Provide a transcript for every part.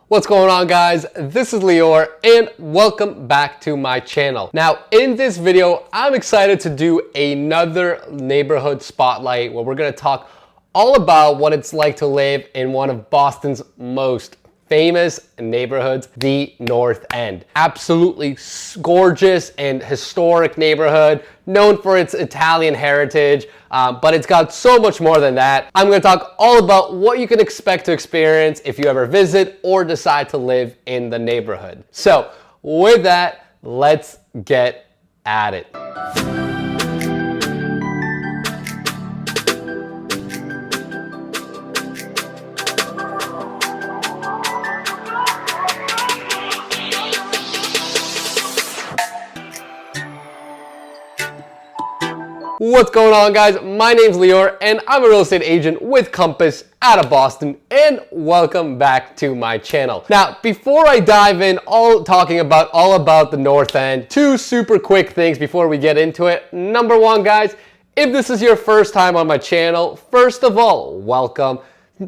What's going on, guys? This is Lior and welcome back to my channel. Now in this video, I'm excited to do another neighborhood spotlight where we're gonna talk all about what it's like to live in one of Boston's most famous neighborhoods, the North End. Absolutely gorgeous and historic neighborhood, known for its Italian heritage, but it's got so much more than that. I'm gonna talk all about what you can expect to experience if you ever visit or decide to live in the neighborhood. So with that, let's get at it. What's going on, guys? My name's Lior and I'm a real estate agent with Compass out of Boston, and welcome back to my channel. Now, before I dive in talking about all about the North End, two super quick things before we get into it. Number one, guys, if this is your first time on my channel, first of all, welcome.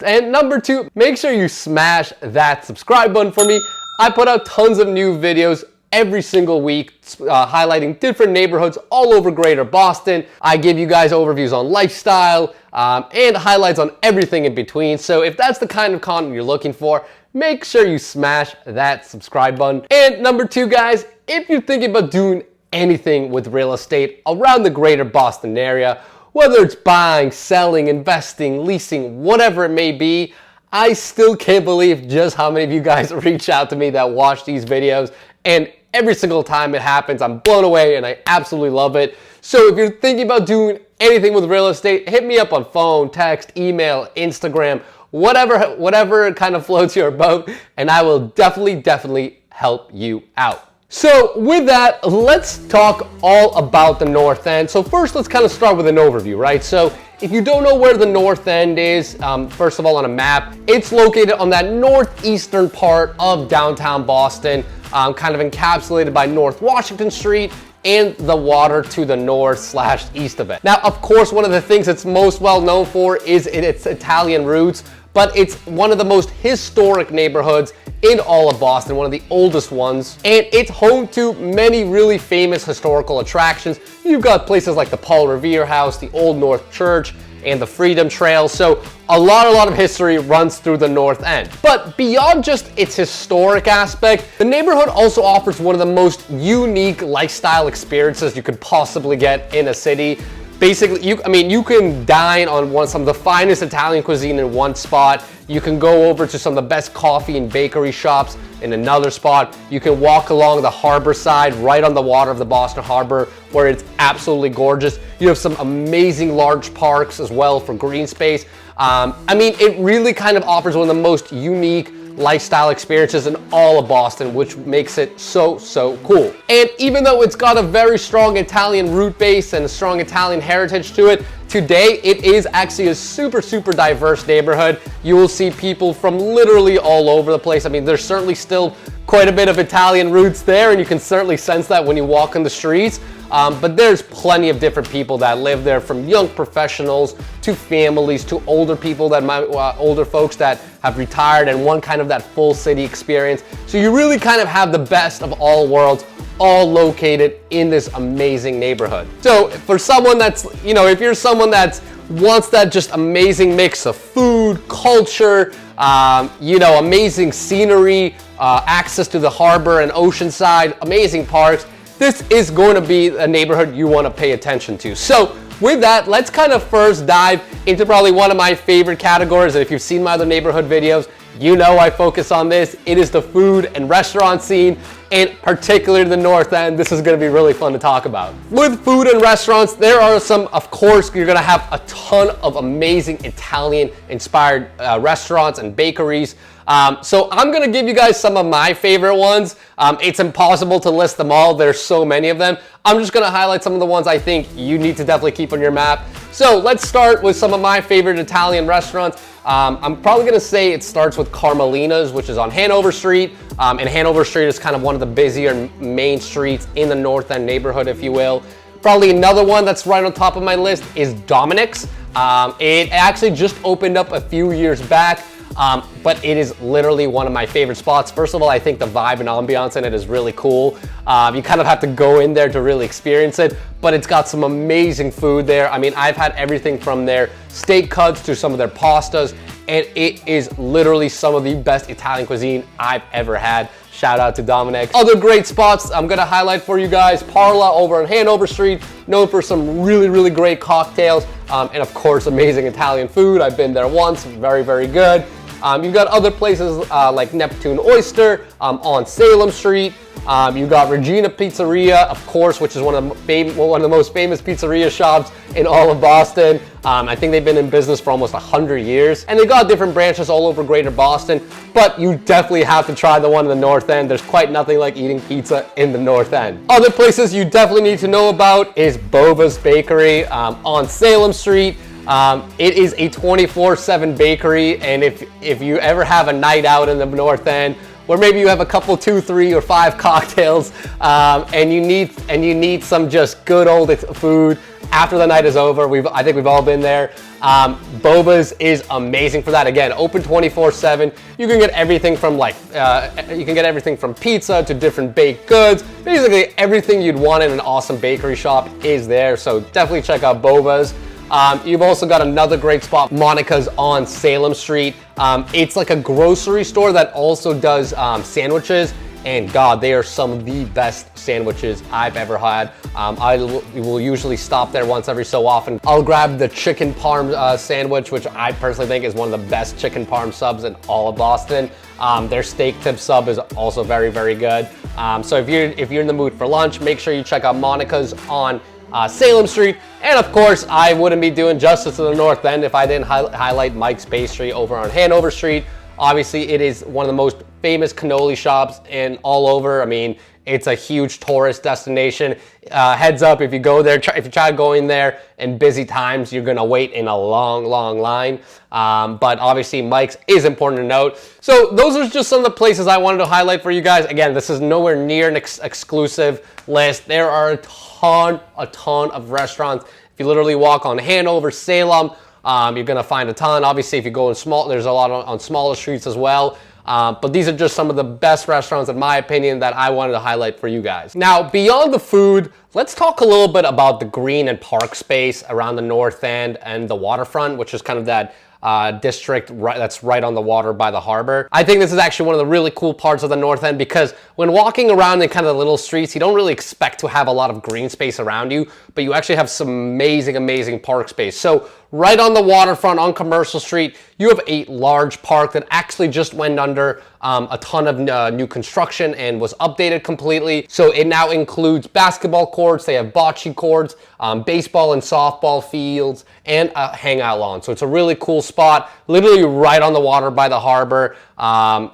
And number two, make sure you smash that subscribe button for me. I put out tons of new videos every single week, highlighting different neighborhoods all over greater Boston. I give you guys overviews on lifestyle and highlights on everything in between. So if that's the kind of content you're looking for, make sure you smash that subscribe button. And number two, guys, if you're thinking about doing anything with real estate around the greater Boston area, whether it's buying, selling, investing, leasing, whatever it may be, I still can't believe just how many of you guys reach out to me that watch these videos. And every single time it happens, I'm blown away and I absolutely love it. So if you're thinking about doing anything with real estate, hit me up on phone, text, email, Instagram, whatever kind of floats your boat, and I will definitely help you out. So with that, let's talk all about the North End. So first, let's kind of start with an overview, right? So if you don't know where the North End is, first of all, on a map, it's located on that northeastern part of downtown Boston, kind of encapsulated by North Washington Street and the water to the north/east of it. Now, of course, one of the things it's most well known for is its Italian roots, but it's one of the most historic neighborhoods in all of Boston, one of the oldest ones, and it's home to many really famous historical attractions. You've got places like the Paul Revere House, the Old North Church, and the Freedom Trail. So a lot of history runs through the North End. But beyond just its historic aspect, the neighborhood also offers one of the most unique lifestyle experiences you could possibly get in a city. Basically, you can dine on some of the finest Italian cuisine in one spot. You can go over to some of the best coffee and bakery shops in another spot. You can walk along the harbor side, right on the water of the Boston Harbor, where it's absolutely gorgeous. You have some amazing large parks as well for green space. It really kind of offers one of the most unique lifestyle experiences in all of Boston, which makes it so cool. And even though it's got a very strong Italian root base and a strong Italian heritage to it, today it is actually a super diverse neighborhood. You will see people from literally all over the place. There's certainly still quite a bit of Italian roots there, and you can certainly sense that when you walk in the streets. But there's plenty of different people that live there, from young professionals to families to older people older folks that have retired and want kind of that full city experience. So you really kind of have the best of all worlds, all located in this amazing neighborhood. So for someone that's, if you're someone that wants that just amazing mix of food, culture, amazing scenery, access to the harbor and oceanside, amazing parks, this is going to be a neighborhood you want to pay attention to. So with that, let's kind of first dive into probably one of my favorite categories. And if you've seen my other neighborhood videos, you know I focus on this. It is the food and restaurant scene, and particularly the North End. This is going to be really fun to talk about. With food and restaurants, there are some, of course, you're going to have a ton of amazing Italian-inspired restaurants and bakeries. So I'm gonna give you guys some of my favorite ones. It's impossible to list them all. There's so many of them. I'm just gonna highlight some of the ones I think you need to definitely keep on your map. So let's start with some of my favorite Italian restaurants. I'm probably gonna say it starts with Carmelina's, which is on Hanover Street. And Hanover Street is kind of one of the busier main streets in the North End neighborhood, if you will. Probably another one that's right on top of my list is Dominic's. It actually just opened up a few years back. but it is literally one of my favorite spots. First of all, I think the vibe and ambiance in it is really cool. You kind of have to go in there to really experience it, but it's got some amazing food there. I mean, I've had everything from their steak cuts to some of their pastas, and it is literally some of the best Italian cuisine I've ever had. Shout out to Dominic. Other great spots I'm gonna highlight for you guys: Parla over on Hanover Street, known for some really great cocktails, and of course amazing Italian food. I've been there once, very good. You've got other places like Neptune Oyster on Salem Street. You've got Regina Pizzeria, of course, which is one of the most famous pizzeria shops in all of Boston. I think they've been in business for almost 100 years, and they've got different branches all over Greater Boston, but you definitely have to try the one in the North End. There's quite nothing like eating pizza in the North End. Other places you definitely need to know about is Bova's Bakery on Salem Street. It is a 24/7 bakery, and if you ever have a night out in the North End, where maybe you have a couple, 2, 3, or 5 cocktails, and you need some just good old food after the night is over. I think we've all been there. Boba's is amazing for that. Again, open 24/7. You can get everything from pizza to different baked goods. Basically, everything you'd want in an awesome bakery shop is there. So definitely check out Boba's. You've also got another great spot, Monica's on Salem Street. It's like a grocery store that also does sandwiches, and God, they are some of the best sandwiches I've ever had. I will usually stop there once every so often. I'll grab the chicken parm sandwich, which I personally think is one of the best chicken parm subs in all of Boston. Their steak tip sub is also very good. So if you're in the mood for lunch, make sure you check out Monica's on Salem Street. And of course, I wouldn't be doing justice to the North End if I didn't highlight Mike's Pastry over on Hanover Street. Obviously, it is one of the most famous cannoli shops in all over. I mean, it's a huge tourist destination. Heads up, if you go there, if you try going there in busy times, you're gonna wait in a long line. But obviously, Mike's is important to note. So those are just some of the places I wanted to highlight for you guys. Again, this is nowhere near an exclusive list. There are a ton of restaurants. If you literally walk on Hanover, Salem, you're gonna find a ton. Obviously, if you go in there's a lot on smaller streets as well. But these are just some of the best restaurants, in my opinion, that I wanted to highlight for you guys. Now, beyond the food, let's talk a little bit about the green and park space around the North End and the waterfront, which is kind of that district that's right on the water by the harbor. I think this is actually one of the really cool parts of the North End, because when walking around in kind of the little streets, you don't really expect to have a lot of green space around you, but you actually have some amazing park space. So right on the waterfront on Commercial Street, you have a large park that actually just went under a ton of new construction and was updated completely. So it now includes basketball courts, they have bocce courts, baseball and softball fields, and a hangout lawn. So it's a really cool spot, literally right on the water by the harbor.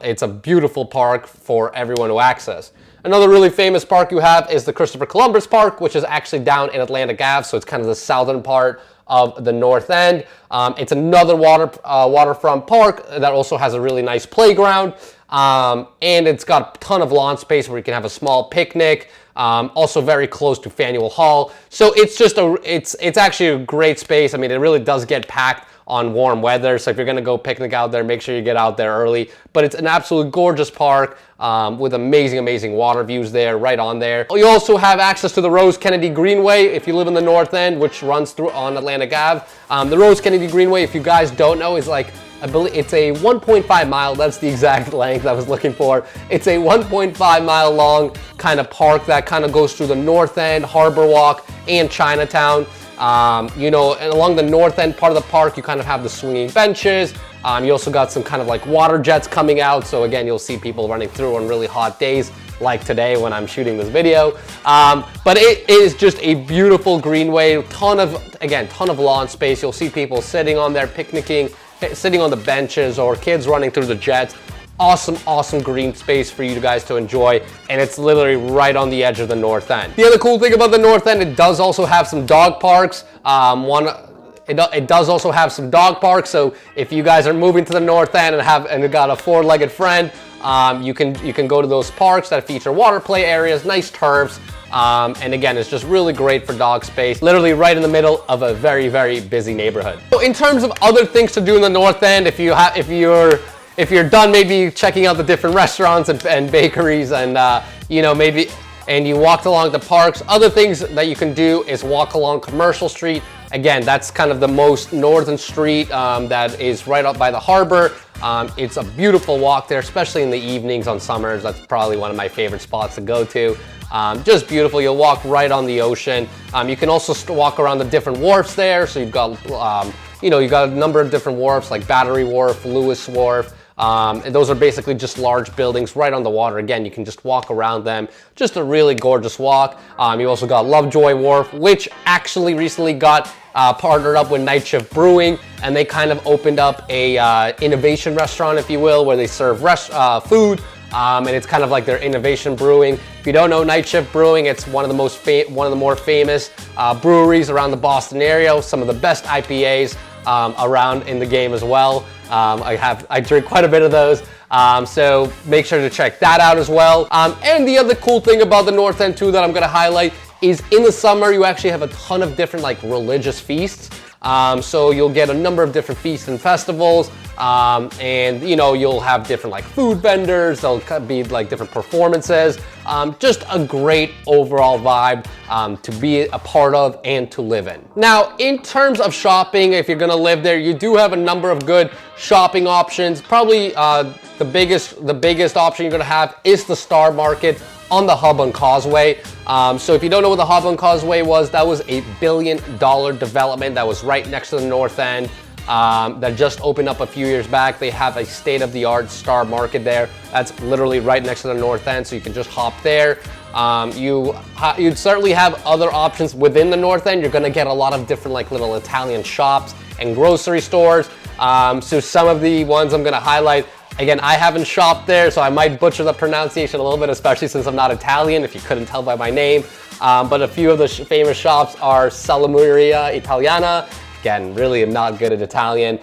It's a beautiful park for everyone to access. Another really famous park you have is the Christopher Columbus Park, which is actually down in Atlantic Ave, so it's kind of the southern part of the North End. It's another waterfront park that also has a really nice playground, and it's got a ton of lawn space where you can have a small picnic. Also very close to Faneuil Hall, so it's actually a great space. I mean, it really does get packed on warm weather, so if you're gonna go picnic out there, make sure you get out there early. But it's an absolute gorgeous park with amazing water views there, right on there. You also have access to the Rose Kennedy Greenway if you live in the North End, which runs through on Atlantic Ave. The Rose Kennedy Greenway, if you guys don't know, is like, I believe it's a 1.5 mile, that's the exact length I was looking for. It's a 1.5 mile long kind of park that kind of goes through the North End, Harbor Walk, and Chinatown. You know, and along the North End part of the park, you kind of have the swinging benches. You also got some kind of like water jets coming out. So again, you'll see people running through on really hot days like today when I'm shooting this video. But it is just a beautiful greenway, ton of lawn space. You'll see people sitting on there picnicking, sitting on the benches, or kids running through the jets. Awesome green space for you guys to enjoy, and it's literally right on the edge of the North End. The other cool thing about the North End, it does also have some dog parks. It does also have some dog parks, so if you guys are moving to the North End and got a four-legged friend, You can go to those parks that feature water play areas, nice turfs, and again, it's just really great for dog space, literally right in the middle of a very, very busy neighborhood. So in terms of other things to do in the North End, if you're done maybe checking out the different restaurants and bakeries and maybe and you walked along the parks, other things that you can do is walk along Commercial Street. Again, that's kind of the most northern street that is right up by the harbor. It's a beautiful walk there, especially in the evenings on summers. That's probably one of my favorite spots to go to. Just beautiful. You'll walk right on the ocean. You can also walk around the different wharfs there. So you've got, you've got a number of different wharfs like Battery Wharf, Lewis Wharf. And those are basically just large buildings right on the water. Again, you can just walk around them. Just a really gorgeous walk. You also got Lovejoy Wharf, which actually recently got partnered up with Night Shift Brewing, and they kind of opened up a innovation restaurant, if you will, where they serve food. And it's kind of like their innovation brewing. If you don't know Night Shift Brewing, it's one of the more famous breweries around the Boston area. Some of the best IPAs around in the game as well. I drink quite a bit of those, so make sure to check that out as well. And the other cool thing about the North End too that I'm going to highlight is in the summer you actually have a ton of different like religious feasts. So you'll get a number of different feasts and festivals, and you'll have different like food vendors. There'll be like different performances. Just a great overall vibe to be a part of and to live in. Now, in terms of shopping, if you're gonna live there, you do have a number of good shopping options. Probably the biggest option you're gonna have is the Star Market on the Hub on Causeway. So if you don't know what the Hub on Causeway was, that was a $1 billion development that was right next to the North End that just opened up a few years back. They have a state-of-the-art Star Market there. That's literally right next to the North End, so you can just hop there. You'd certainly have other options within the North End. You're gonna get a lot of different like little Italian shops and grocery stores. So some of the ones I'm gonna highlight, again, I haven't shopped there, so I might butcher the pronunciation a little bit, especially since I'm not Italian, if you couldn't tell by my name. But a few of the famous shops are Salameria Italiana. Again, really am not good at Italian.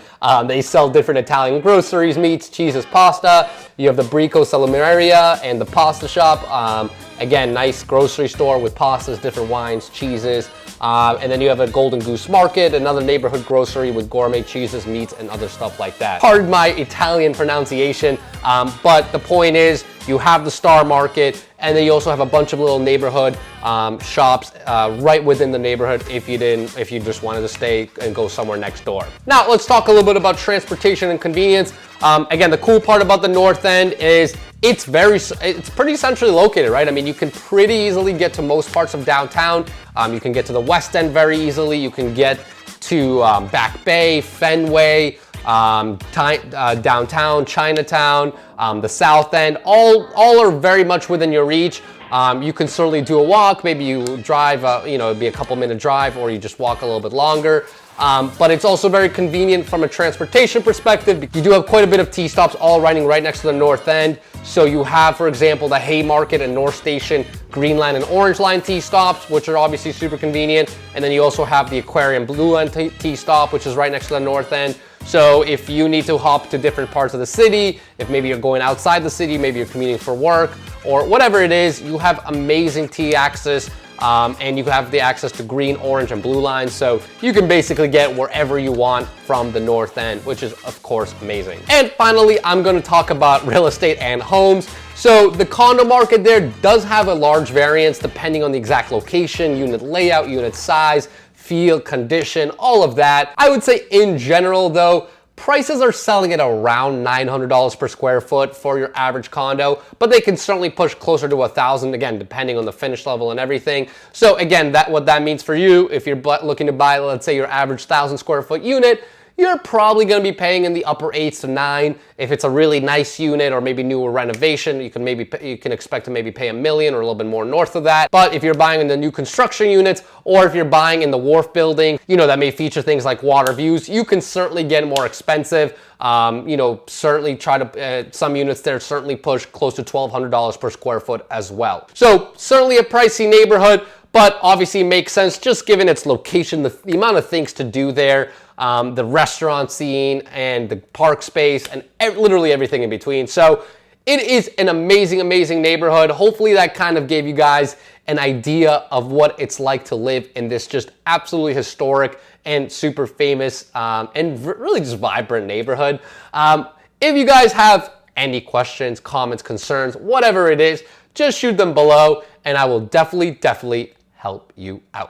They sell different Italian groceries, meats, cheeses, pasta. You have the Brico Salameria and the pasta shop. Again, nice grocery store with pastas, different wines, cheeses. And then you have a Golden Goose Market, another neighborhood grocery with gourmet cheeses, meats, and other stuff like that. Pardon my Italian pronunciation, but the point is you have the Star Market, and then you also have a bunch of little neighborhood shops right within the neighborhood if you just wanted to stay and go somewhere next door. Now let's talk a little bit about transportation and convenience. Again, the cool part about the North End is it's pretty centrally located, right? I mean, you can pretty easily get to most parts of downtown. You can get to the West End very easily. You can get to Back Bay, Fenway, downtown, Chinatown, the South End. All are very much within your reach. You can certainly do a walk. Maybe you drive, it'd be a couple-minute drive, or you just walk a little bit longer. But it's also very convenient from a transportation perspective. You do have quite a bit of T-stops all running right next to the North End. So you have, for example, the Haymarket and North Station Green Line and Orange Line T-stops, which are obviously super convenient. And then you also have the Aquarium Blue Line T-stop, which is right next to the North End. So if you need to hop to different parts of the city, if maybe you're going outside the city, maybe you're commuting for work, or whatever it is, you have amazing T access. And you have the access to green, orange, and blue lines, so you can basically get wherever you want from the North End, which is of course amazing. And finally, I'm going to talk about real estate and homes. So the condo market there does have a large variance depending on the exact location, unit layout, unit size, feel, condition, all of that. I would say in general though, prices are selling at around $900 per square foot for your average condo, but they can certainly push closer to $1,000, again, depending on the finish level and everything. So again, what that means for you, if you're looking to buy, let's say your average 1,000 square foot unit, you're probably going to be paying in the upper 8s to 9. If it's a really nice unit or maybe newer renovation, you can expect to maybe pay $1 million or a little bit more north of that. But if you're buying in the new construction units, or if you're buying in the wharf building, that may feature things like water views, you can certainly get more expensive. Certainly try to, some units there certainly push close to $1,200 per square foot as well. So certainly a pricey neighborhood, but obviously makes sense just given its location, the amount of things to do there, the restaurant scene and the park space and literally everything in between. So it is an amazing, amazing neighborhood. Hopefully that kind of gave you guys an idea of what it's like to live in this just absolutely historic and super famous and really just vibrant neighborhood. If you guys have any questions, comments, concerns, whatever it is, just shoot them below and I will definitely help you out.